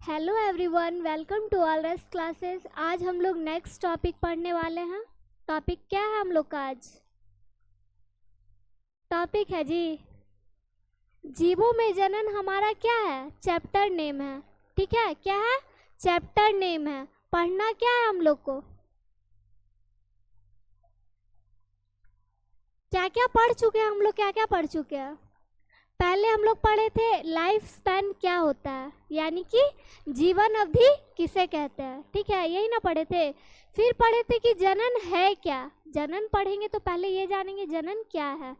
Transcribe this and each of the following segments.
Hello everyone, welcome to all rest classes. आज हम लोग नेक्स्ट टॉपिक पढ़ने वाले हैं। टॉपिक क्या है हम लोग का आज? टॉपिक है जी, जीवों में जनन हमारा क्या है? चैप्टर नेम है। ठीक है, क्या है? चैप्टर नेम है। पढ़ना क्या है हम लोग को? क्या क्या पढ़ चुके हैं हम लोग? क्या क्या पढ़ चुके हैं? पहले हम लोग पढ़े थे लाइफ स्पैन क्या होता है, यानी कि जीवन अवधि किसे कहते हैं। ठीक है, यही ना पढ़े थे। फिर पढ़े थे कि जनन है क्या। जनन पढ़ेंगे तो पहले ये जानेंगे जनन क्या है।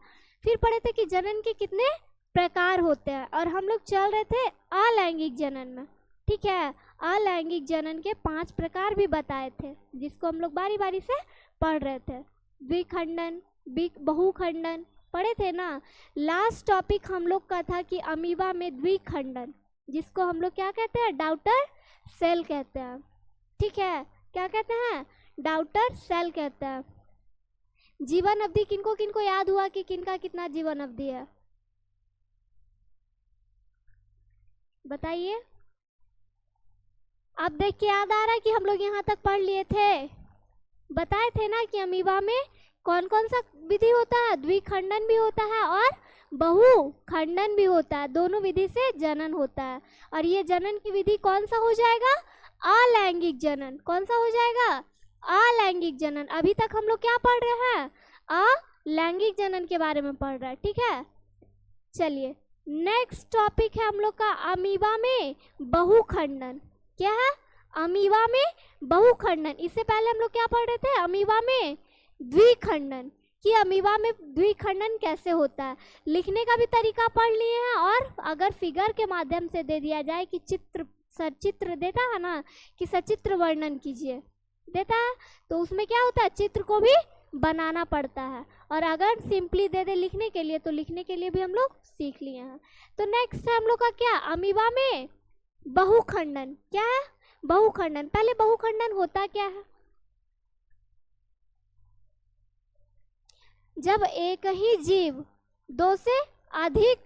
फिर पढ़े थे कि जनन के कितने प्रकार होते हैं, और हम लोग चल रहे थे अलैंगिक जनन में। ठीक है, अलैंगिक जनन के 5 प्रकार भी बताए थे, जिसको हम लोग बारी बारी से पढ़ रहे थे। द्विखंडन, बहुखंडन पढ़े थे ना। लास्ट टॉपिक हम लोग का था कि अमीबा में द्विखंडन, जिसको हम लोग क्या कहते हैं? डाउटर सेल कहते हैं। ठीक है, क्या कहते हैं? डाउटर सेल कहते हैं। जीवन अवधि किनको किनको याद हुआ कि किनका कितना जीवन अवधि है? बताइए। अब देख के याद आ रहा है कि हम लोग यहाँ तक पढ़ लिए थे। बताए थे ना कि अमीबा में कौन कौन सा विधि होता है? द्विखंडन भी होता है और बहुखंडन भी होता है। दोनों विधि से जनन होता है। और ये जनन की विधि कौन सा हो जाएगा? अलैंगिक जनन। कौन सा हो जाएगा? अलैंगिक जनन। अभी तक हम लोग क्या पढ़ रहे हैं? अलैंगिक जनन के बारे में पढ़ रहे हैं। ठीक है, चलिए नेक्स्ट टॉपिक है हम लोग का अमीबा में बहुखंडन। क्या है? अमीबा में बहुखंडन। इससे पहले हम लोग क्या पढ़ रहे थे? अमीबा में द्विखंडन, कि अमीबा में द्विखंडन कैसे होता है। लिखने का भी तरीका पढ़ लिए हैं, और अगर फिगर के माध्यम से दे दिया जाए कि सचित्र देता है ना, कि सचित्र वर्णन कीजिए देता है, तो उसमें क्या होता है? चित्र को भी बनाना पड़ता है। और अगर सिंपली दे दे लिखने के लिए, तो लिखने के लिए भी हम लोग सीख लिए हैं। तो नेक्स्ट है हम लोग का क्या? अमीबा में बहुखंडन। क्या है? बहुखंडन। पहले बहुखंडन होता क्या है? जब एक ही जीव 2 से अधिक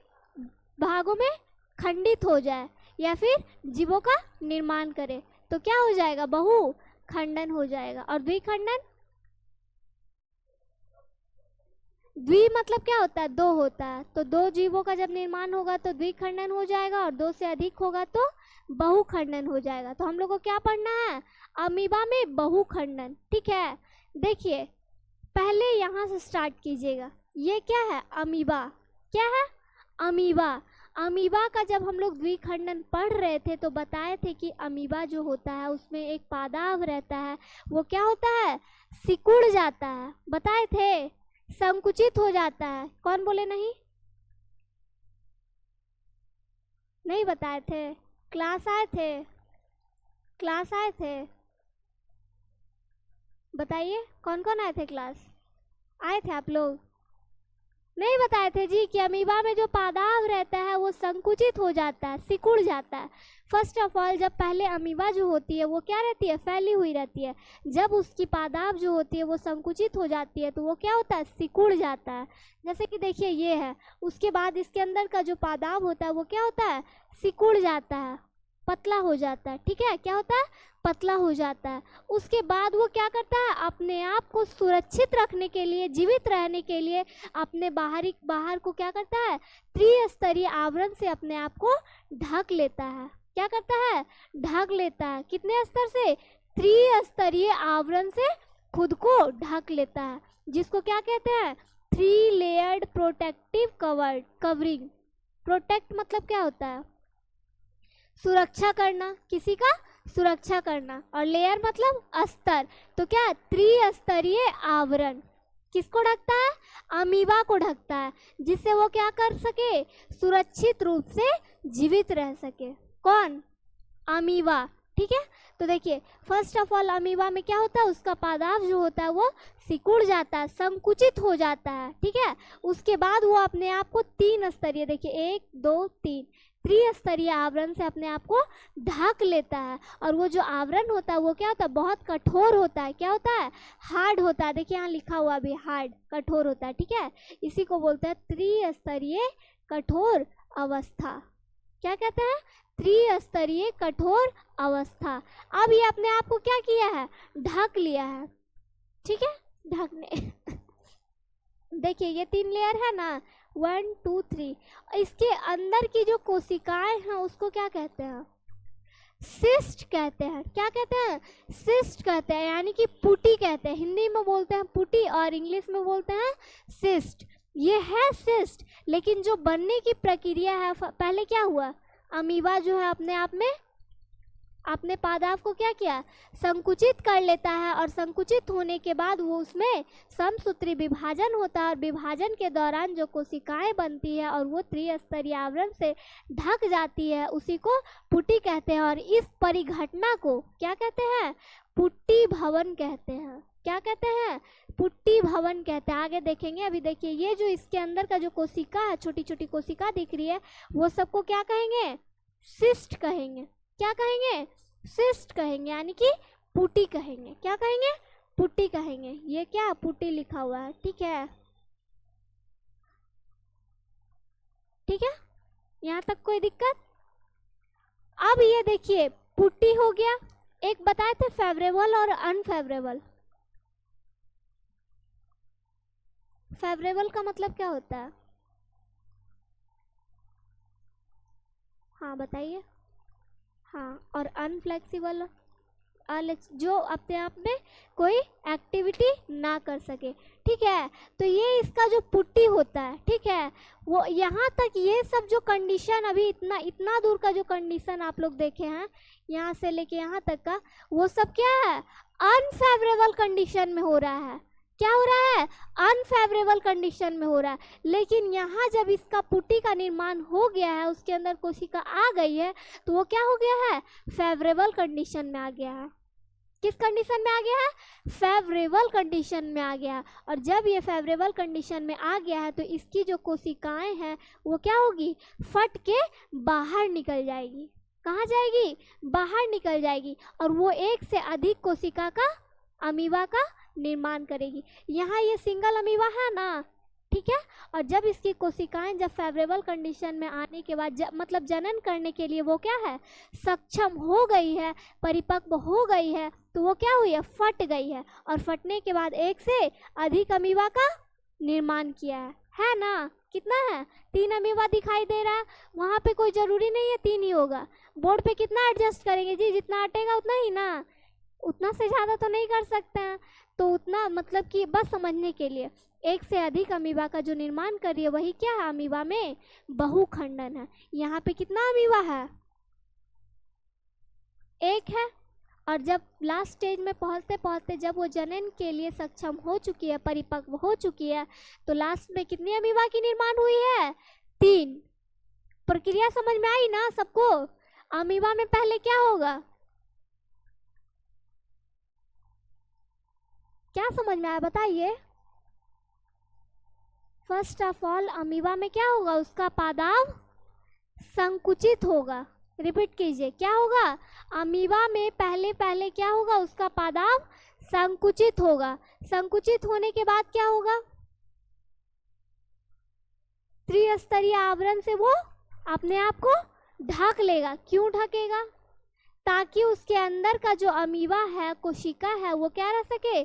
भागों में खंडित हो जाए या फिर जीवों का निर्माण करे, तो क्या हो जाएगा? बहुखंडन हो जाएगा। और द्विखंडन, द्वि मतलब क्या होता है? 2 होता है। तो 2 जीवों का जब निर्माण होगा तो द्विखंडन हो जाएगा, और 2 से अधिक होगा तो बहुखंडन हो जाएगा। तो हम लोग को क्या पढ़ना है? अमीबा में बहुखंडन। ठीक है, देखिए पहले यहाँ से स्टार्ट कीजिएगा। ये क्या है? अमीबा। क्या है? अमीबा। अमीबा का जब हम लोग द्विखंडन पढ़ रहे थे तो बताए थे कि अमीबा जो होता है उसमें एक पादाव रहता है, वो क्या होता है? सिकुड़ जाता है। बताए थे, संकुचित हो जाता है। कौन बोले नहीं? नहीं बताए थे? क्लास आए थे? क्लास आए थे? बताइए कौन कौन आए थे? क्लास आए थे आप लोग? नहीं बताए थे जी कि अमीबा में जो पादाव रहता है वो संकुचित हो जाता है, सिकुड़ जाता है। फर्स्ट ऑफ ऑल, जब पहले अमीबा जो होती है वो क्या रहती है? फैली हुई रहती है। जब उसकी पादाव जो होती है वो संकुचित हो जाती है तो वो क्या होता है? सिकुड़ जाता है। जैसे कि देखिए ये है, उसके बाद इसके अंदर का जो पादाव होता है वो क्या होता है? सिकुड़ जाता है, पतला हो जाता है। ठीक है, क्या होता है? पतला हो जाता है। उसके बाद वो क्या करता है? अपने आप को सुरक्षित रखने के लिए, जीवित रहने के लिए अपने बाहर को क्या करता है? त्रिस्तरीय आवरण से अपने आप को ढक लेता है। क्या करता है? ढक लेता है। कितने स्तर से? त्रिस्तरीय आवरण से खुद को ढक लेता है, जिसको क्या कहते हैं? 3 लेयर्ड प्रोटेक्टिव कवरिंग। प्रोटेक्ट मतलब क्या होता है? सुरक्षा करना, किसी का सुरक्षा करना। और लेयर मतलब अस्तर। तो क्या? त्रिस्तरीय आवरण किसको ढकता है? अमीबा को ढकता है, जिससे वो क्या कर सके? सुरक्षित रूप से जीवित रह सके। कौन? अमीबा। ठीक है, तो देखिए फर्स्ट ऑफ ऑल अमीबा में क्या होता है? उसका पादाव जो होता है वो सिकुड़ जाता है, संकुचित हो जाता है। ठीक है, उसके बाद वो अपने आप को 3 स्तरीय, देखिए 1 2 3 त्रिस्तरीय आवरण से अपने आप को ढक लेता है। और वो जो आवरण होता है वो क्या होता है? बहुत कठोर होता है। क्या होता है? हार्ड होता है। देखिए यहाँ लिखा हुआ भी हार्ड, कठोर होता है। ठीक है, इसी को बोलते हैं त्रिस्तरीय कठोर अवस्था। क्या कहते हैं? त्रिस्तरीय कठोर अवस्था। अब ये अपने आप को क्या किया है? ढक लिया है, ठीक है, ढकने देखिए ये 3 लेयर है ना, 1 2 3, इसके अंदर की जो कोशिकाएं हैं उसको क्या कहते हैं? सिस्ट कहते हैं। क्या कहते हैं? सिस्ट कहते हैं, यानी कि पुटी कहते हैं। हिंदी में बोलते हैं पुटी और इंग्लिश में बोलते हैं सिस्ट। ये है सिस्ट, लेकिन जो बनने की प्रक्रिया है, पहले क्या हुआ? अमीबा जो है अपने आप में अपने पादाव को क्या किया? संकुचित कर लेता है, और संकुचित होने के बाद वो उसमें समसूत्री विभाजन होता है, और विभाजन के दौरान जो कोशिकाएं बनती है और वो त्रिस्तरीय आवरण से ढक जाती है, उसी को पुटी कहते हैं। और इस परिघटना को क्या कहते हैं? पुट्टी भवन कहते हैं। क्या कहते हैं? पुट्टी भवन कहते हैं। आगे देखेंगे। अभी देखिए ये जो इसके अंदर का जो कोशिका है, छोटी छोटी कोशिका दिख रही है, वो सबको क्या कहेंगे? सिस्ट कहेंगे। क्या कहेंगे? सिस्ट कहेंगे, यानी कि पुटी कहेंगे। क्या कहेंगे? पुटी कहेंगे। ये क्या पुटी लिखा हुआ है, ठीक है, ठीक है, यहाँ तक कोई दिक्कत? अब ये देखिए पुटी हो गया। एक बताए थे फेवरेबल और अनफेवरेबल। फेवरेबल का मतलब क्या होता है? हाँ बताइए। हाँ, और अनफ्लेक्सिबल, जो अपने आप में कोई एक्टिविटी ना कर सके, ठीक है। तो ये इसका जो पुट्टी होता है, ठीक है, वो यहाँ तक ये सब जो कंडीशन अभी इतना दूर का जो कंडीशन आप लोग देखे हैं, यहाँ से लेके यहाँ तक का, वो सब क्या है? अनफेवरेबल कंडीशन में हो रहा है। क्या हो रहा है? अनफेवरेबल कंडीशन में हो रहा है। लेकिन यहाँ जब इसका पुट्टी का निर्माण हो गया है, उसके अंदर कोशिका आ गई है, तो वो क्या हो गया है? फेवरेबल कंडीशन में आ गया है। किस कंडीशन में आ गया है? फेवरेबल कंडीशन में आ गया। और जब ये फेवरेबल कंडीशन में आ गया है, तो इसकी जो कोशिकाएं हैं वो क्या होगी? फट के बाहर निकल जाएगी। कहाँ जाएगी? बाहर निकल जाएगी। और वो एक से अधिक कोशिका का, अमीबा का निर्माण करेगी। यहाँ ये सिंगल अमीबा है ना, ठीक है। और जब इसकी कोशिकाएं जब फेवरेबल कंडीशन में आने के बाद मतलब जनन करने के लिए वो क्या है? सक्षम हो गई है, परिपक्व हो गई है, तो वो क्या हुई है? फट गई है। और फटने के बाद एक से अधिक अमीबा का निर्माण किया है ना। कितना है? 3 अमीबा दिखाई दे रहा है। वहाँ पे कोई जरूरी नहीं है 3 ही होगा। बोर्ड पे कितना एडजस्ट करेंगे जी? जितना अटेगा उतना ही ना, उतना से ज़्यादा तो नहीं कर सकते हैं। तो उतना मतलब कि बस समझने के लिए, एक से अधिक अमीबा का जो निर्माण कर रही है वही क्या है? अमीबा में बहुखंडन है। यहाँ पे कितना अमीबा है? एक है। और जब लास्ट स्टेज में पहुँचते पहुँचते जब वो जनन के लिए सक्षम हो चुकी है, परिपक्व हो चुकी है, तो लास्ट में कितनी अमीबा की निर्माण हुई है? 3। प्रक्रिया समझ में आई ना सबको? अमीबा में पहले क्या होगा? क्या समझ में आया बताइए? फर्स्ट ऑफ ऑल अमीबा में क्या होगा? उसका पादाव संकुचित होगा। रिपीट कीजिए, क्या होगा? अमीबा में पहले पहले क्या होगा? उसका पादाव संकुचित होगा। संकुचित होने के बाद क्या होगा? त्रिस्तरीय आवरण से वो अपने आप को ढक लेगा। क्यों ढकेगा? ताकि उसके अंदर का जो अमीबा है, कोशिका है, वो क्या रह सके?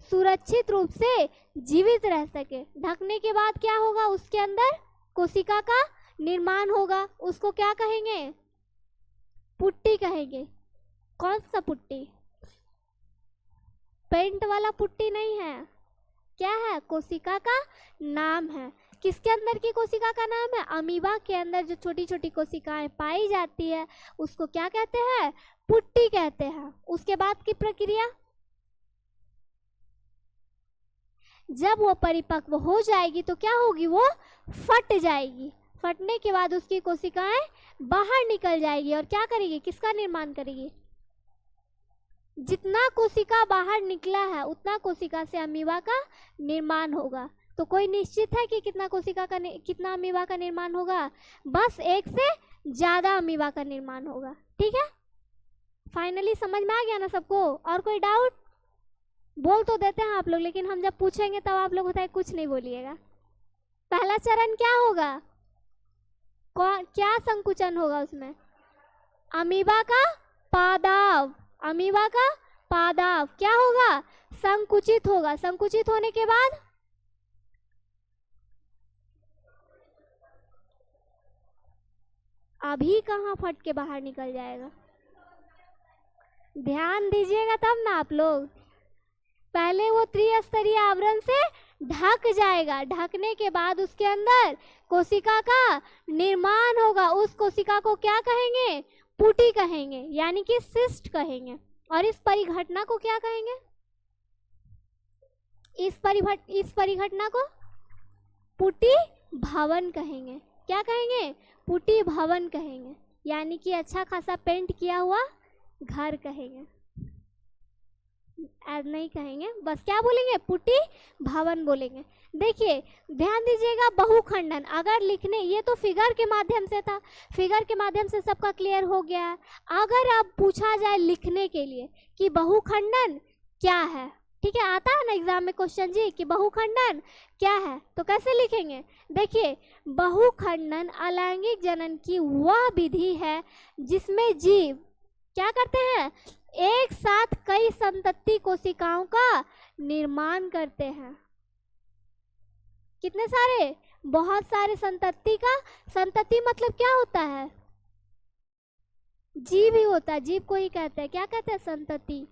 सुरक्षित रूप से जीवित रह सके। ढकने के बाद क्या होगा? उसके अंदर कोशिका का निर्माण होगा। उसको क्या कहेंगे? पुट्टी कहेंगे। कौन सा पुट्टी? पेंट वाला पुट्टी नहीं है। क्या है? कोशिका का नाम है। किसके अंदर की कोशिका का नाम है? अमीबा के अंदर जो छोटी छोटी कोशिकाएं पाई जाती है उसको क्या कहते हैं? पुट्टी कहते हैं। उसके बाद की प्रक्रिया, जब वो परिपक्व हो जाएगी तो क्या होगी? वो फट जाएगी। फटने के बाद उसकी कोशिकाएं बाहर निकल जाएगी और क्या करेगी? किसका निर्माण करेगी? जितना कोशिका बाहर निकला है उतना कोशिका से अमीबा का निर्माण होगा। तो कोई निश्चित है कि कितना अमीबा का निर्माण होगा? बस एक से ज्यादा अमीबा का निर्माण होगा। ठीक है, फाइनली समझ में आ गया ना सबको? और कोई डाउट? बोल तो देते हैं आप लोग, लेकिन हम जब पूछेंगे तब आप लोग होता है कुछ नहीं बोलिएगा। पहला चरण क्या होगा? कौन क्या संकुचन होगा उसमें? अमीबा का पादाव, अमीबा का पादाव क्या होगा? संकुचित होगा। संकुचित होने के बाद अभी कहाँ फट के बाहर निकल जाएगा? ध्यान दीजिएगा तब ना आप लोग। पहले वो त्रिस्तरीय आवरण से ढक जाएगा, ढकने के बाद उसके अंदर कोशिका का निर्माण होगा। उस कोशिका को क्या कहेंगे? पुटी कहेंगे, यानी कि सिस्ट कहेंगे। और इस परिघटना को क्या कहेंगे? इस परिघटना को पुटी भवन कहेंगे। क्या कहेंगे? पुटी भवन कहेंगे, यानी कि अच्छा खासा पेंट किया हुआ घर कहेंगे। ऐड नहीं कहेंगे, बस क्या बोलेंगे? पुटी भवन बोलेंगे। देखिए ध्यान दीजिएगा, बहुखंडन अगर लिखने, ये तो फिगर के माध्यम से था, फिगर के माध्यम से सबका क्लियर हो गया है। अगर अब पूछा जाए लिखने के लिए कि बहुखंडन क्या है, ठीक है, आता है ना एग्जाम में क्वेश्चन जी कि बहुखंडन क्या है, तो कैसे लिखेंगे? देखिए बहुखंडन अलैंगिक जनन की वह विधि है जिसमें जीव क्या करते हैं? एक साथ कई संतति कोशिकाओं का निर्माण करते हैं। कितने सारे? बहुत सारे संतति का। संतति मतलब क्या होता है? जीव ही होता है, जीव को ही कहते हैं, क्या कहते हैं? संतति।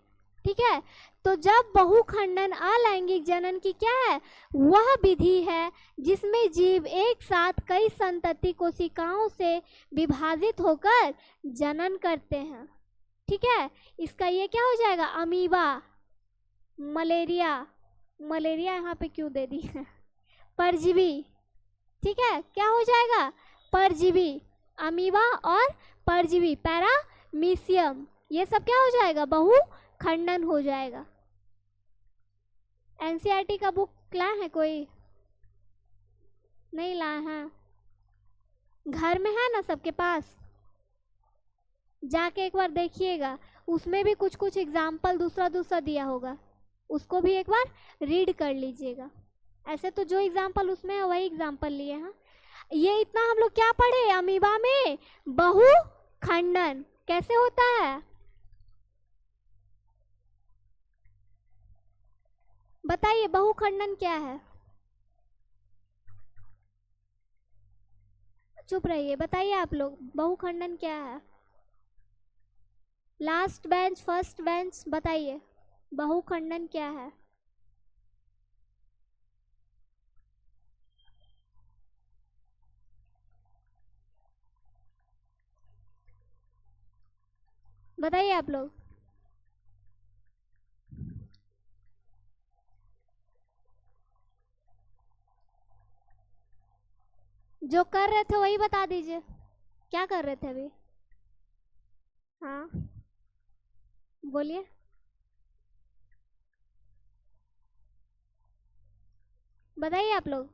ठीक है, तो जब बहुखंडन अलैंगिक जनन की क्या है? वह विधि है जिसमें जीव एक साथ कई संतति कोशिकाओं से विभाजित होकर जनन करते हैं। ठीक है, इसका ये क्या हो जाएगा? अमीबा, मलेरिया, मलेरिया यहाँ पे क्यों दे दी है? परजीवी। ठीक है, क्या हो जाएगा? परजीवी, अमीबा और परजीवी, पैरामीशियम, ये सब क्या हो जाएगा? बहुखंडन हो जाएगा। एनसीईआरटी का बुक लाए हैं कोई? नहीं लाए हैं? घर में है ना सबके पास? जाके एक बार देखिएगा, उसमें भी कुछ कुछ एग्जाम्पल दूसरा दूसरा दिया होगा, उसको भी एक बार रीड कर लीजिएगा। ऐसे तो जो एग्जाम्पल उसमें है वही एग्जाम्पल लिए हैं। ये इतना हम लोग क्या पढ़े? अमीबा में बहुखंडन कैसे होता है, बताइए? बहुखंडन क्या है? चुप रहिए, बताइए आप लोग, बहुखंडन क्या है? लास्ट बेंच, फर्स्ट बेंच, बताइए बहुखंडन क्या है? बताइए आप लोग। जो कर रहे थे वही बता दीजिए, क्या कर रहे थे अभी? हाँ बोलिए। बताइए आप लोग।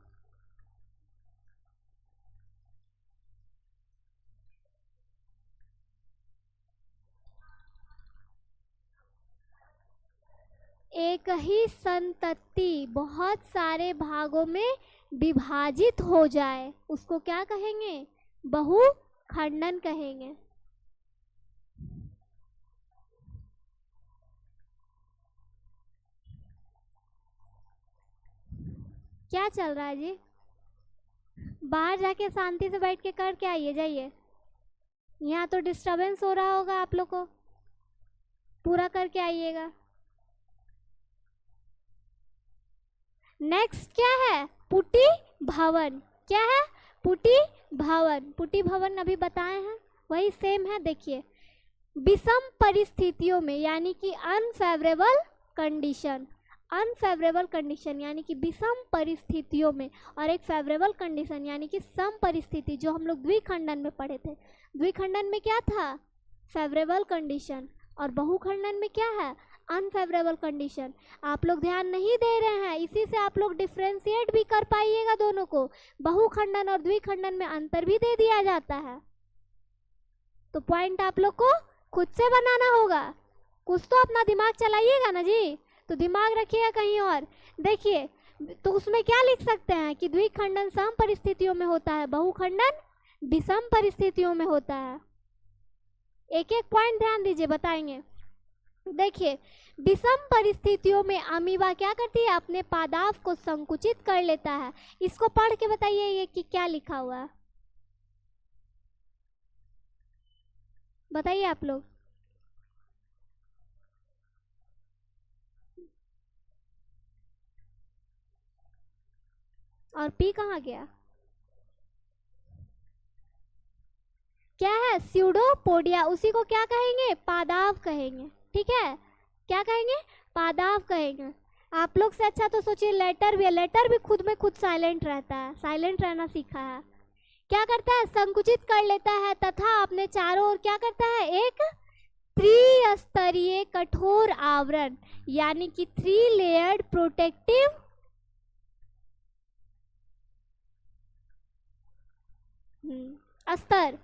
एक ही संतति बहुत सारे भागों में विभाजित हो जाए उसको क्या कहेंगे? बहुखंडन कहेंगे। क्या चल रहा है जी? बाहर जाके शांति से बैठ के करके आइए, जाइए। यहाँ तो डिस्टरबेंस हो रहा होगा आप लोग को, पूरा करके आइएगा। नेक्स्ट क्या है? पुटी भवन। क्या है? पुटी भवन। पुटी भवन अभी बताए हैं, वही सेम है। देखिए विषम परिस्थितियों में, यानी कि अनफेवरेबल कंडीशन, अनफेवरेबल कंडीशन यानी कि विषम परिस्थितियों में, और एक फेवरेबल कंडीशन यानी कि सम परिस्थिति, जो हम लोग द्विखंडन में पढ़े थे। द्विखंडन में क्या था? फेवरेबल कंडीशन, और बहुखंडन में क्या है? Unfavourable condition. आप लोग ध्यान नहीं दे रहे हैं, इसी से आप लोग डिफ्रेंशिएट भी कर पाइएगा दोनों को। बहुखंडन और द्विखंडन में अंतर भी दे दिया जाता है, तो पॉइंट आप लोग को खुद से बनाना होगा। कुछ तो अपना दिमाग चलाइएगा ना जी, तो दिमाग रखिएगा कहीं और। देखिए तो उसमें क्या लिख सकते हैं कि द्विखंडन सम परिस्थितियों में होता है, बहुखंडन विषम परिस्थितियों में होता है। एक एक पॉइंट ध्यान दीजिए, बताएंगे। देखिए, विषम परिस्थितियों में अमीबा क्या करती है, अपने पादाव को संकुचित कर लेता है। इसको पढ़ के बताइए ये कि क्या लिखा हुआ है, बताइए आप लोग। और पी कहाँ गया, क्या है, स्यूडोपोडिया। उसी को क्या कहेंगे, पादाव कहेंगे। ठीक है, क्या कहेंगे, पादाव कहेंगे। आप लोग से अच्छा तो सोचिए लेटर भी है, लेटर भी खुद में खुद साइलेंट रहता है, साइलेंट रहना सीखा है। क्या करता है, संकुचित कर लेता है तथा अपने चारों ओर क्या करता है, एक त्रिस्तरीय कठोर आवरण यानी कि 3 लेयर्ड प्रोटेक्टिव अस्तर।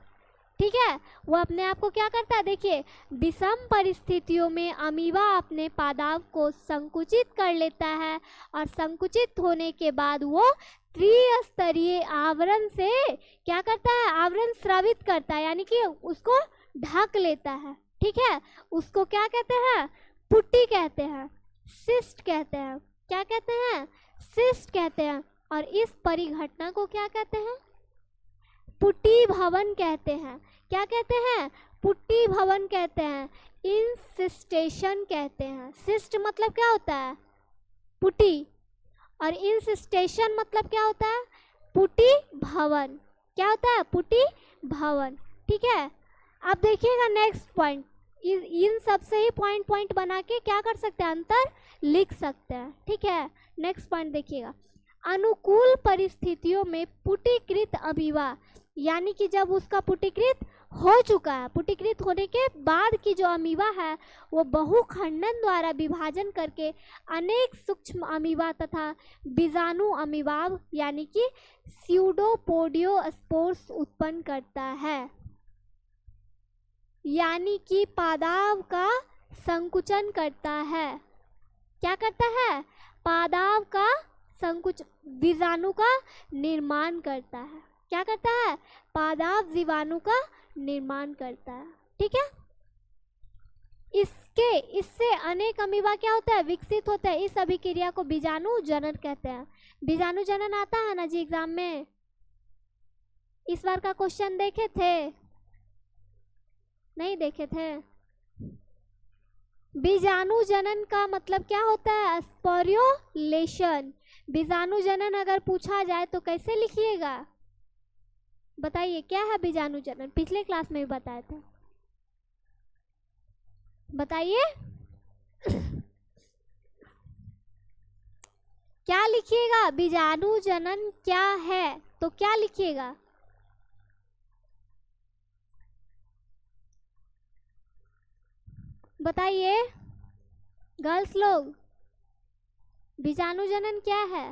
ठीक है, वो अपने आप को क्या करता है, देखिए, विषम परिस्थितियों में अमीबा अपने पादाव को संकुचित कर लेता है और संकुचित होने के बाद वो त्रिस्तरीय आवरण से क्या करता है, आवरण स्रावित करता है, यानी कि उसको ढक लेता है। ठीक है, उसको क्या कहते हैं, पुट्टी कहते हैं, सिस्ट कहते हैं। क्या कहते हैं, सिस्ट कहते हैं। और इस परिघटना को क्या कहते हैं, पुट्टी भवन कहते हैं। क्या कहते हैं, पुट्टी भवन कहते हैं, इंसिस्टेशन कहते हैं। सिस्ट मतलब क्या होता है, पुट्टी, और इंसिस्टेशन मतलब क्या होता है, पुट्टी भवन। क्या होता है, पुट्टी भवन। ठीक है, अब देखिएगा नेक्स्ट पॉइंट, इन सब से ही पॉइंट पॉइंट बना के क्या कर सकते हैं, अंतर लिख सकते हैं। ठीक है, नेक्स्ट पॉइंट देखिएगा, अनुकूल परिस्थितियों में पुटीकृत अमीबा, यानी कि जब उसका पुटीकृत हो चुका है, पुटीकृत होने के बाद की जो अमीबा है वो बहुखंडन द्वारा विभाजन करके अनेक सूक्ष्म अमीबा तथा बीजाणु अमीबा यानी कि स्यूडोपोडियोस्पोर्स उत्पन्न करता है, यानी कि पादाव का संकुचन करता है। क्या करता है, पादाव का संकुच, बीजाणु का निर्माण करता है। क्या करता है, पादाव जीवाणु का निर्माण करता है। ठीक है, इससे अनेक अमीबा क्या होता है, विकसित होता है। इस अभिक्रिया को बीजाणु जनन कहते हैं। बीजाणु जनन आता है ना जी एग्जाम में, इस बार का क्वेश्चन देखे थे, नहीं देखे थे। बीजाणु जनन का मतलब क्या होता है, स्पोरियोलेशन। बीजाणु जनन अगर पूछा जाए तो कैसे लिखिएगा, बताइए क्या है बीजाणु जनन, पिछले क्लास में भी बताए थे, बताइए। क्या लिखिएगा, बीजाणु जनन क्या है, तो क्या लिखिएगा, बताइए गर्ल्स लोग, बीजाणु जनन क्या है।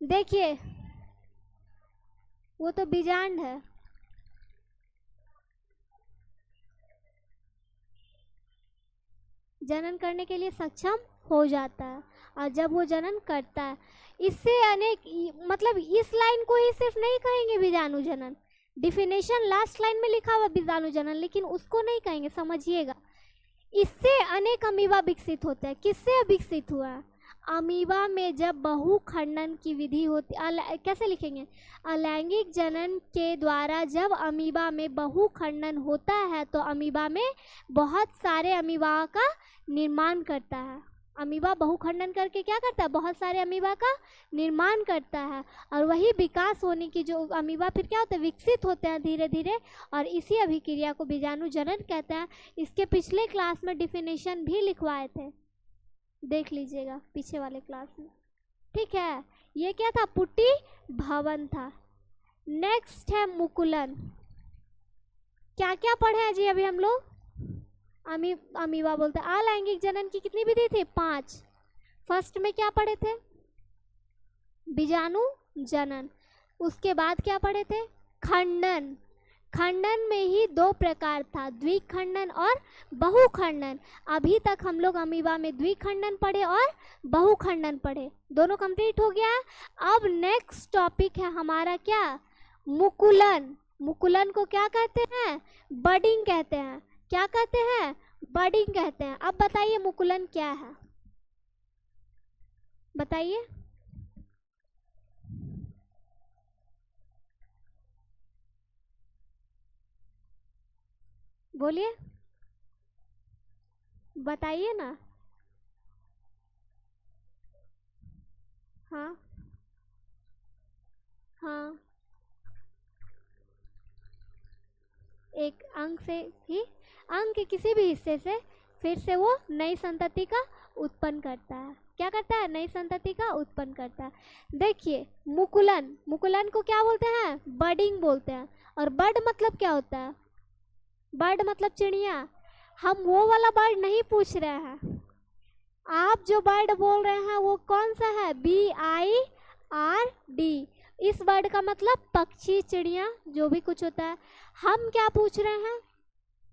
देखिए वो तो बीजांड है, जनन करने के लिए सक्षम हो जाता है, और जब वो जनन करता है, इससे अनेक, मतलब इस लाइन को ही सिर्फ नहीं कहेंगे बीजाणु जनन, डिफिनेशन लास्ट लाइन में लिखा हुआ बीजाणु जनन, लेकिन उसको नहीं कहेंगे, समझिएगा। इससे अनेक अमीबा विकसित होते हैं। किससे विकसित हुआ, अमीबा में जब बहुखंडन की विधि होती, कैसे लिखेंगे, अलैंगिक जनन के द्वारा जब अमीबा में बहुखंडन होता है तो अमीबा में बहुत सारे अमीबा का निर्माण करता है। अमीबा बहुखंडन करके क्या करता है, बहुत सारे अमीबा का निर्माण करता है, और वही विकास होने की जो अमीबा फिर क्या होता है, विकसित होते हैं धीरे धीरे, और इसी अभिक्रिया को बीजाणु जनन कहते हैं। इसके पिछले क्लास में डिफिनेशन भी लिखवाए थे, देख लीजिएगा पीछे वाले क्लास में। ठीक है, ये क्या था, पुट्टी भवन था। नेक्स्ट है मुकुलन। क्या क्या पढ़े हैं जी अभी हम लोग, अमीबा बोलते हैं। अलैंगिक जनन की कितनी विधि थी, 5। फर्स्ट में क्या पढ़े थे, बीजाणु जनन। उसके बाद क्या पढ़े थे, खंडन। खंडन में ही दो प्रकार था, द्विखंडन और बहुखंडन। अभी तक हम लोग अमीबा में द्विखंडन पढ़े और बहुखंडन पढ़े, दोनों कंप्लीट हो गया। अब नेक्स्ट टॉपिक है हमारा क्या, मुकुलन। मुकुलन को क्या कहते हैं, बडिंग कहते हैं। क्या कहते हैं, बडिंग कहते हैं। अब बताइए मुकुलन क्या है, बताइए। बोलिए, बताइए ना। हाँ हाँ, एक अंग से ही, अंग के किसी भी हिस्से से फिर से वो नई संतति का उत्पन्न करता है। क्या करता है, नई संतति का उत्पन्न करता है। देखिए मुकुलन, मुकुलन को क्या बोलते हैं, बर्डिंग बोलते हैं। और बर्ड मतलब क्या होता है, बर्ड मतलब चिड़िया। हम वो वाला बर्ड नहीं पूछ रहे हैं, आप जो बर्ड बोल रहे हैं वो कौन सा है, BIRD। इस वर्ड का मतलब पक्षी, चिड़िया, जो भी कुछ होता है। हम क्या पूछ रहे हैं,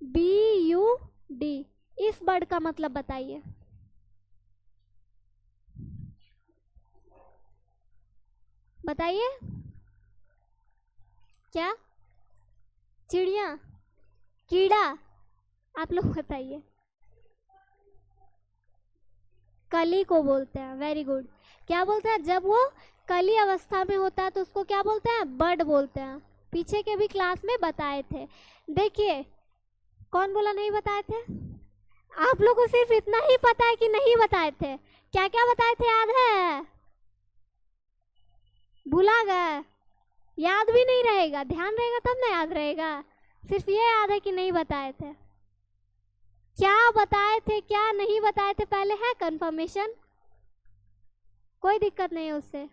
BUD। इस वर्ड का मतलब बताइए। बताइए क्या, चिड़िया, कीड़ा, आप लोग बताइए। कली को बोलते हैं, वेरी गुड। क्या बोलते हैं, जब वो कली अवस्था में होता है तो उसको क्या बोलते हैं, बर्ड बोलते हैं। पीछे के भी क्लास में बताए थे। देखिए, कौन बोला नहीं बताए थे, आप लोगों को सिर्फ इतना ही पता है कि नहीं बताए थे। क्या क्या बताए थे, याद है, भुला गए, याद भी नहीं रहेगा, ध्यान रहेगा तब ना याद रहेगा। सिर्फ ये याद है कि नहीं बताए थे। क्या बताए थे क्या नहीं बताए थे, पहले है कंफर्मेशन, कोई दिक्कत नहीं है उससे।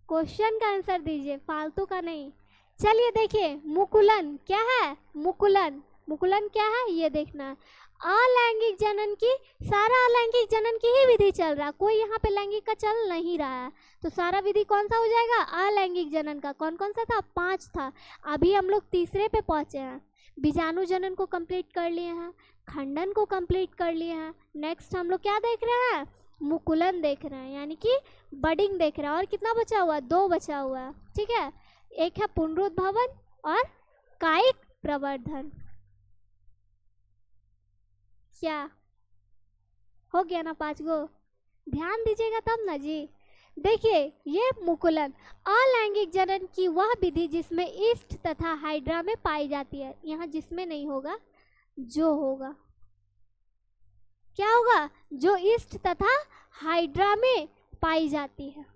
क्वेश्चन का आंसर दीजिए, फालतू का नहीं। चलिए देखिए, मुकुलन क्या है, मुकुलन, मुकुलन क्या है ये देखना है। अलैंगिक जनन की, सारा अलैंगिक जनन की ही विधि चल रहा है, कोई यहाँ पे लैंगिक का चल नहीं रहा है। तो सारा विधि कौन सा हो जाएगा, अलैंगिक जनन का। कौन कौन सा था, 5 था। अभी हम लोग तीसरे पे पहुंचे हैं। बीजाणु जनन को कंप्लीट कर लिए हैं, खंडन को कंप्लीट कर लिए हैं। नेक्स्ट हम लोग क्या देख रहे हैं, मुकुलन देख रहे हैं, यानी कि बडिंग देख रहे हैं। और कितना बचा हुआ है, 2 बचा हुआ है, ठीक है। एक है पुनरुद्भवन और कायिक प्रवर्धन। क्या हो गया ना, 5 गो, ध्यान दीजिएगा तब ना जी। देखिए ये मुकुलन, अलैंगिक जनन की वह विधि जिसमें ईस्ट तथा हाइड्रा में पाई जाती है। यहाँ जिसमें नहीं होगा, जो होगा, क्या होगा, जो ईस्ट तथा हाइड्रा में पाई जाती है।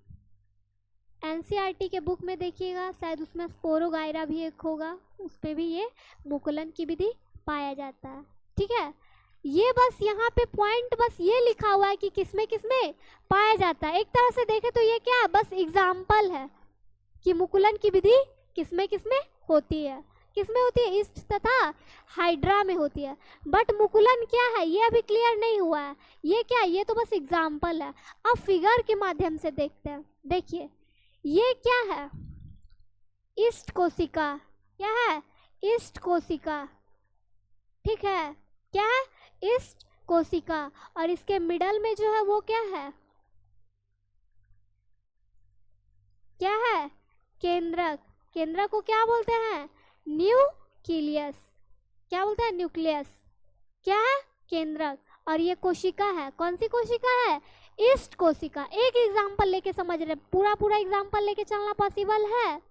NCERT के बुक में देखिएगा, शायद उसमें स्पोरोगायरा भी एक होगा, उस पर भी ये मुकुलन की विधि पाया जाता है, ठीक है। ये बस यहाँ पे पॉइंट बस ये लिखा हुआ है कि किसमें किसमें पाया जाता है। एक तरह से देखें तो ये क्या है, बस एग्जाम्पल है कि मुकुलन की विधि किसमें किसमें होती है। किसमें होती है, ईस्ट तथा हाइड्रा में होती है। बट मुकुलन क्या है ये अभी क्लियर नहीं हुआ है। ये क्या है, ये तो बस एग्जाम्पल है। अब फिगर के माध्यम से देखते हैं। देखिए ये क्या है, ईस्ट कोशिका, क्या है, ईस्ट कोशिका, ठीक है। क्या है, ईस्ट कोशिका। और इसके मिडल में जो है वो क्या है, क्या है, केंद्रक। केंद्रक को क्या बोलते हैं, न्यूक्लियस। क्या बोलते हैं, न्यूक्लियस। क्या है, केंद्रक। और ये कोशिका है, कौन सी कोशिका है, ईस्ट कोशिका। एक एग्जाम्पल लेके समझ रहे, पूरा पूरा एग्जाम्पल लेके चलना पॉसिबल है।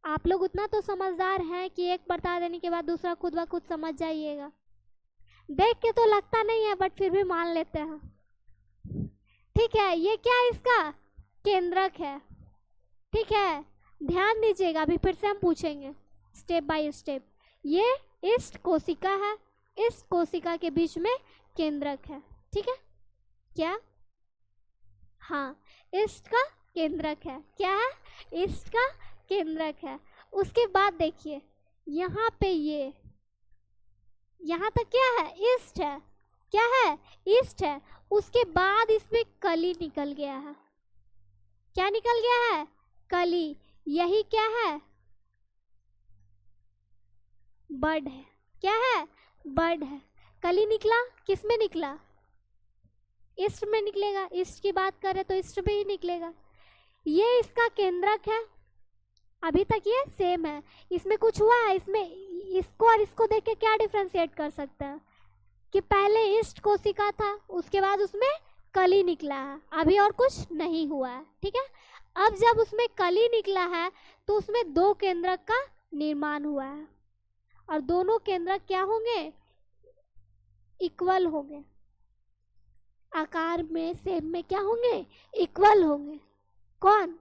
आप लोग उतना तो समझदार हैं कि एक बता देने के बाद दूसरा खुद ब खुद समझ जाइएगा। देख के तो लगता नहीं है, बट फिर भी मान लेते हैं, ठीक है। ये क्या है, इसका केंद्रक है, ठीक है। ध्यान दीजिएगा, अभी फिर से हम पूछेंगे स्टेप बाय स्टेप। ये ईस्ट कोशिका है, इस कोशिका के बीच में केंद्रक है, ठीक है। क्या, हाँ, ईस्ट का केंद्रक है। क्या है, ईस्ट का केंद्रक है। उसके बाद देखिए यहाँ पे ये, यहाँ तक क्या है, ईस्ट है। क्या है, ईस्ट है। उसके बाद इसमें कली निकल गया है। क्या निकल गया है, कली। यही क्या है, बड है। क्या है, बड है। कली निकला, किस में निकला, ईस्ट में निकलेगा। ईस्ट की बात करें तो ईस्ट में ही निकलेगा। ये इसका केंद्रक है। अभी तक ये सेम है, इसमें कुछ हुआ है, इसमें इसको और इसको देख के क्या डिफ्रेंशिएट कर सकते हैं कि पहले ईस्ट कोशिका था, उसके बाद उसमें कली निकला है, अभी और कुछ नहीं हुआ है। ठीक है, अब जब उसमें कली निकला है तो उसमें दो केंद्रक का निर्माण हुआ है, और दोनों केंद्रक क्या होंगे, इक्वल होंगे, आकार में सेम में क्या होंगे, इक्वल होंगे। कौन,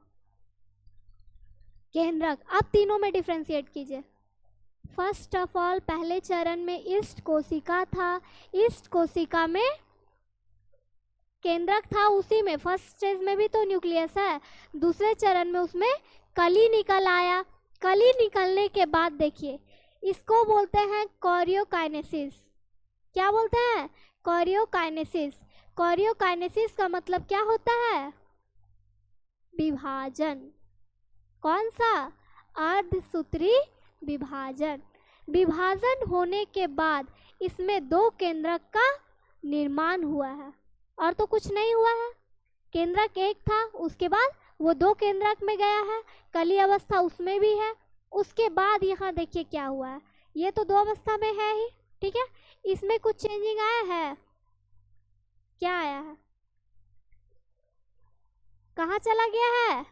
केंद्रक। अब तीनों में डिफ्रेंशिएट कीजिए। फर्स्ट ऑफ ऑल पहले चरण में ईस्ट कोशिका था, ईस्ट कोशिका में केंद्रक था, उसी में फर्स्ट स्टेज में भी तो न्यूक्लियस है। दूसरे चरण में उसमें कली निकल आया। कली निकलने के बाद देखिए, इसको बोलते हैं कोरियोकाइनेसिस। क्या बोलते हैं, कोरियोकाइनेसिस। कोरियोकाइनेसिस का मतलब क्या होता है, विभाजन। कौन सा, अर्धसूत्री विभाजन। विभाजन होने के बाद इसमें दो केंद्रक का निर्माण हुआ है, और तो कुछ नहीं हुआ है। केंद्रक एक था, उसके बाद वो दो केंद्रक में गया है, कली अवस्था उसमें भी है। उसके बाद यहाँ देखिए क्या हुआ है, ये तो दो अवस्था में है ही। ठीक है, इसमें कुछ चेंजिंग आया है, क्या आया है, कहाँ चला गया है,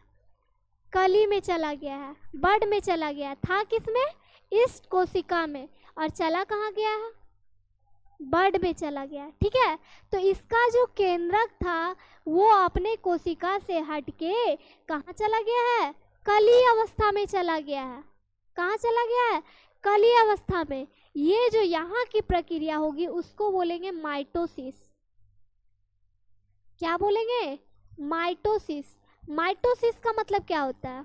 कली में चला गया है, बड में चला गया है। था किसमें, ईस्ट कोशिका में, और चला कहाँ गया है, बड में चला गया। ठीक है, तो इसका जो केंद्रक था वो अपने कोशिका से हटके कहाँ चला गया है, कली अवस्था में चला गया है। कहाँ चला गया है, कली अवस्था में। ये जो यहाँ की प्रक्रिया होगी उसको बोलेंगे माइटोसिस। क्या बोलेंगे, माइटोसिस। माइटोसिस का मतलब क्या होता है,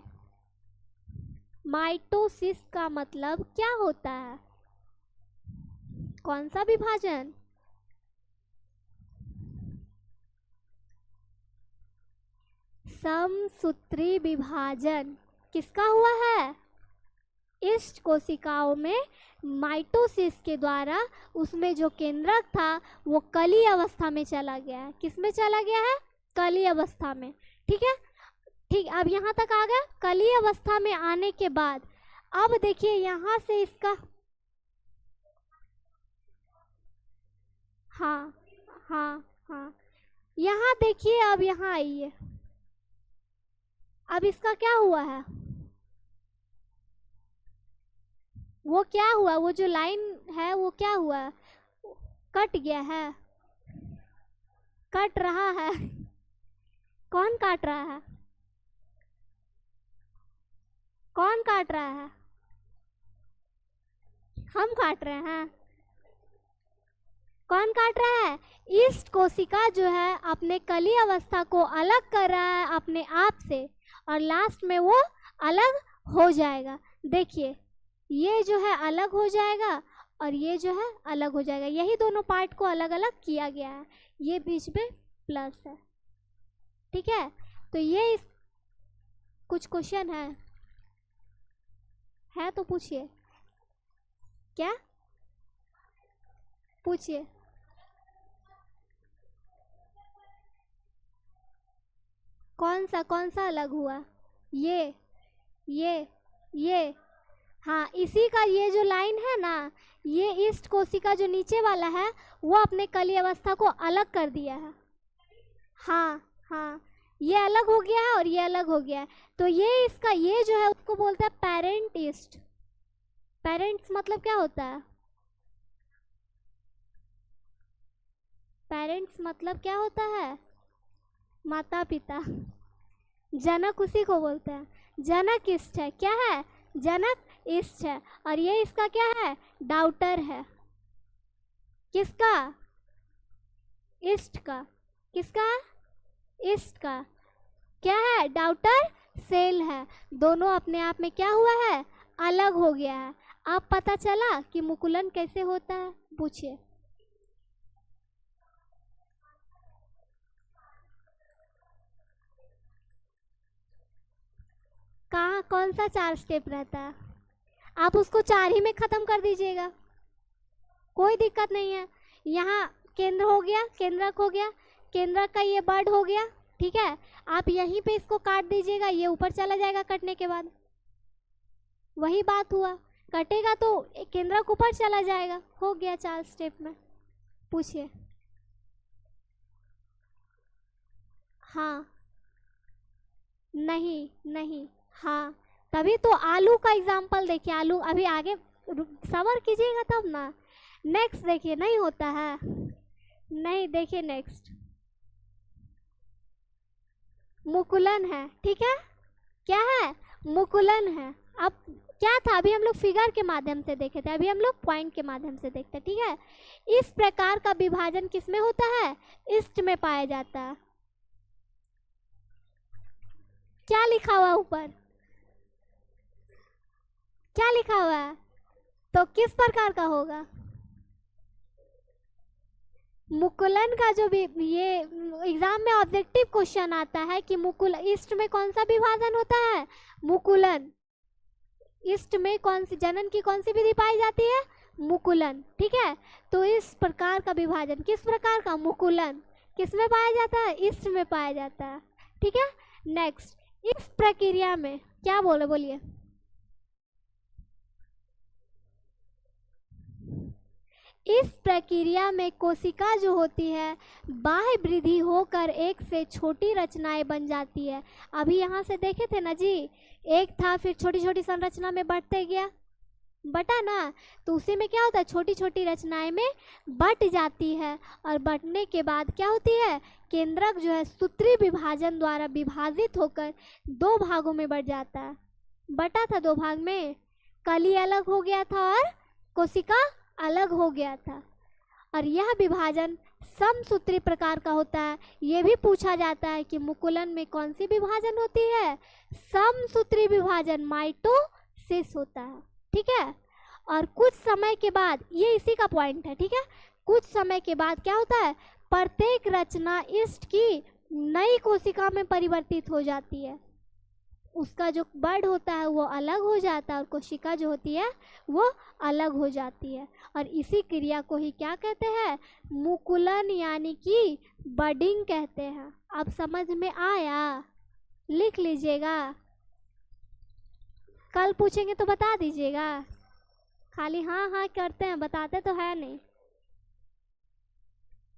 माइटोसिस का मतलब क्या होता है, कौन सा विभाजन, समसूत्री विभाजन। किसका हुआ है, ईस्ट कोशिकाओं में माइटोसिस के द्वारा उसमें जो केंद्रक था वो कली अवस्था में चला गया है। किस में चला गया है, कली अवस्था में। ठीक है, ठीक, अब यहाँ तक आ गया। कली अवस्था में आने के बाद अब देखिए यहाँ से इसका, हाँ हाँ हाँ, यहाँ देखिए, अब यहाँ आइए, अब इसका क्या हुआ है, वो क्या हुआ, वो जो लाइन है वो क्या हुआ, कट गया है, कट रहा है। कौन काट रहा है, कौन काट रहा है, हम काट रहे हैं। कौन काट रहा है, ईस्ट कोशिका जो है अपने कली अवस्था को अलग कर रहा है अपने आप से, और लास्ट में वो अलग हो जाएगा। देखिए ये जो है अलग हो जाएगा, और ये जो है अलग हो जाएगा। यही दोनों पार्ट को अलग अलग किया गया है, ये बीच में प्लस है। ठीक है, तो ये कुछ क्वेश्चन है तो पूछिए, क्या पूछिए। कौन सा अलग हुआ, ये हाँ, इसी का ये जो लाइन है ना, ये ईस्ट कोशिका जो नीचे वाला है वो अपने कली अवस्था को अलग कर दिया है। हाँ हाँ, ये अलग हो गया है और ये अलग हो गया है। तो ये इसका ये जो है उसको बोलते हैं पेरेंट ईस्ट। पेरेंट्स मतलब क्या होता है, पेरेंट्स मतलब क्या होता है, माता पिता। जनक उसी को बोलते हैं, जनक ईस्ट है। क्या है, जनक ईस्ट है। और ये इसका क्या है, डाउटर है। किसका, ईस्ट का। किसका, ईस्ट का। क्या है, डाउटर सेल है। दोनों अपने आप में क्या हुआ है, अलग हो गया है। अब पता चला कि मुकुलन कैसे होता है, पूछिए। कहाँ कौन सा 4 स्टेप रहता है? आप उसको 4 ही में ख़त्म कर दीजिएगा, कोई दिक्कत नहीं है। यहाँ केंद्र हो गया, केंद्रक हो गया, केंद्रक का ये बर्ड हो गया, ठीक है। आप यहीं पे इसको काट दीजिएगा, ये ऊपर चला जाएगा कटने के बाद, वही बात हुआ। कटेगा तो केंद्रक ऊपर चला जाएगा, हो गया 4 स्टेप में। पूछिए। हाँ, नहीं नहीं, हाँ, तभी तो आलू का एग्जाम्पल देखिए। आलू, अभी आगे सबर कीजिएगा तब ना। नेक्स्ट देखिए, नहीं होता है, नहीं, देखिए नेक्स्ट मुकुलन है, ठीक है। क्या है? मुकुलन है। अब क्या था? अभी हम लोग फिगर के माध्यम से देखे थे, अभी हम लोग पॉइंट के माध्यम से देखते हैं, ठीक है। इस प्रकार का विभाजन किस में होता है? ईस्ट में पाया जाता है। क्या लिखा हुआ ऊपर? क्या लिखा हुआ है? तो किस प्रकार का होगा? मुकुलन का जो भी ये एग्जाम में ऑब्जेक्टिव क्वेश्चन आता है कि मुकुल ईस्ट में कौन सा विभाजन होता है? मुकुलन। ईस्ट में कौन सी जनन की कौन सी विधि पाई जाती है? मुकुलन, ठीक है। तो इस प्रकार का विभाजन, किस प्रकार का? मुकुलन। किस में पाया जाता है? ईस्ट में पाया जाता है, ठीक है। नेक्स्ट, इस प्रक्रिया में क्या बोलिए। इस प्रक्रिया में कोशिका जो होती है बाह्य वृद्धि होकर एक से छोटी रचनाएं बन जाती है। अभी यहाँ से देखे थे ना जी, एक था, फिर छोटी छोटी संरचना में बढ़ते गया, बटा ना, तो उसी में क्या होता है? छोटी छोटी रचनाएं में बट जाती है, और बटने के बाद क्या होती है? केंद्रक जो है सूत्री विभाजन द्वारा विभाजित होकर 2 भागों में बढ़ जाता है। बटा था 2 भाग में, कली अलग हो गया था और कोशिका अलग हो गया था। और यह विभाजन समसूत्री प्रकार का होता है। यह भी पूछा जाता है कि मुकुलन में कौन सी विभाजन होती है? समसूत्री विभाजन, माइटोसिस होता है, ठीक है। और कुछ समय के बाद, ये इसी का पॉइंट है, ठीक है, कुछ समय के बाद क्या होता है? प्रत्येक रचना ईस्ट की नई कोशिका में परिवर्तित हो जाती है। उसका जो बर्ड होता है वो अलग हो जाता है और कोशिका जो होती है वो अलग हो जाती है। और इसी क्रिया को ही क्या कहते हैं? मुकुलन यानी कि बडिंग कहते हैं। अब समझ में आया? लिख लीजिएगा, कल पूछेंगे तो बता दीजिएगा। खाली हाँ हाँ करते हैं, बताते तो है नहीं।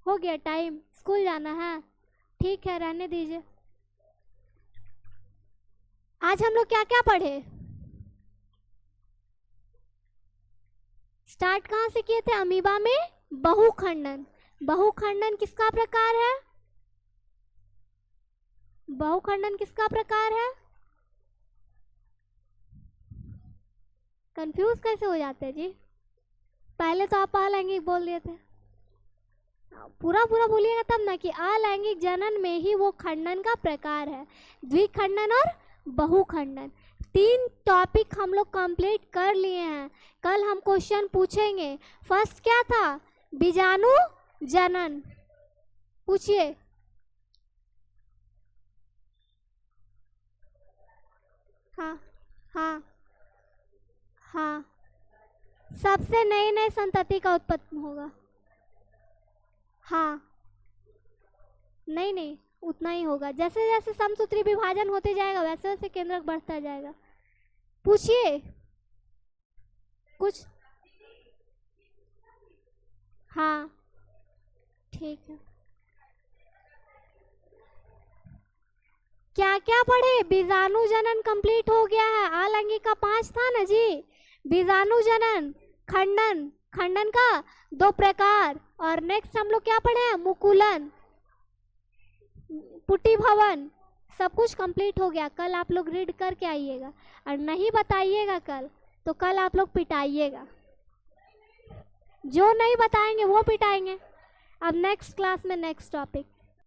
हो गया टाइम, स्कूल जाना है, ठीक है, रहने दीजिए। आज हम लोग क्या क्या पढ़े? स्टार्ट कहाँ से किए थे? अमीबा में बहुखंडन। बहुखंडन किसका प्रकार है? बहुखंडन किसका प्रकार है? कंफ्यूज कैसे हो जाते हैं जी? पहले तो आप अलैंगिक बोल दिए थे, पूरा पूरा बोलिएगा तब ना कि अलैंगिक जनन में ही वो खंडन का प्रकार है। द्विखंडन और बहुखंडन, 3 टॉपिक हम लोग कंप्लीट कर लिए हैं। कल हम क्वेश्चन पूछेंगे। फर्स्ट क्या था? बीजाणु जनन। पूछिए। हाँ हाँ हाँ, सबसे नए नए संतति का उत्पत्ति होगा। हाँ, नहीं नहीं, उतना ही होगा। जैसे जैसे समसूत्री विभाजन होते जाएगा वैसे वैसे केंद्रक बढ़ता जाएगा। पूछिए कुछ। हाँ, ठीक है। क्या क्या पढ़े? बीजाणु जनन कंप्लीट हो गया है। अलैंगिक का 5 था ना जी। बीजाणु जनन, खंडन, खंडन का 2 प्रकार, और नेक्स्ट हम लोग क्या पढ़े हैं? मुकुलन, पुटी भवन, सब कुछ कंप्लीट हो गया। कल आप लोग रीड करके आइएगा, और नहीं बताइएगा कल तो कल आप लोग पिटाइएगा। जो नहीं बताएंगे वो पिटाएंगे। अब नेक्स्ट क्लास में नेक्स्ट टॉपिक।